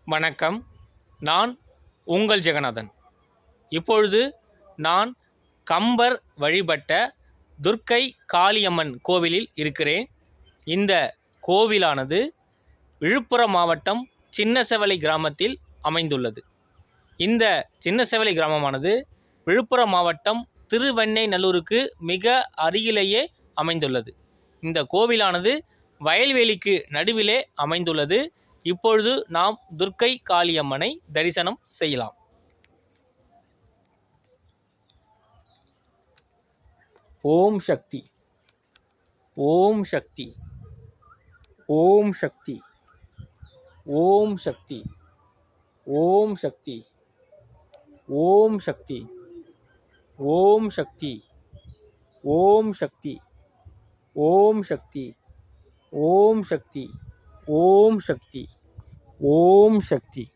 வணக்கம். நான் உங்கள் ஜெகநாதன். இப்பொழுது நான் கம்பர் வழிபட்ட துர்க்கை காளியம்மன் கோவிலில் இருக்கிறேன். இந்த கோவிலானது விழுப்புரம் மாவட்டம் சின்னசெவலை கிராமத்தில் அமைந்துள்ளது. இந்த சின்னசெவலை கிராமமானது விழுப்புரம் மாவட்டம் திருவெண்ணெய்நல்லூருக்கு மிக அருகிலேயே அமைந்துள்ளது. இந்த கோவிலானது வயல்வெளிக்கு நடுவிலே அமைந்துள்ளது. இப்பொழுது நாம் துர்க்கை காளியம்மனை தரிசனம் செய்யலாம். ஓம் சக்தி, ஓம் சக்தி, ஓம் சக்தி, ஓம் சக்தி, ஓம் சக்தி, ஓம் சக்தி, ஓம் சக்தி, ஓம் சக்தி, ஓம் சக்தி, ஓம் சக்தி, ஓம் சக்தி, ஓம் சக்தி.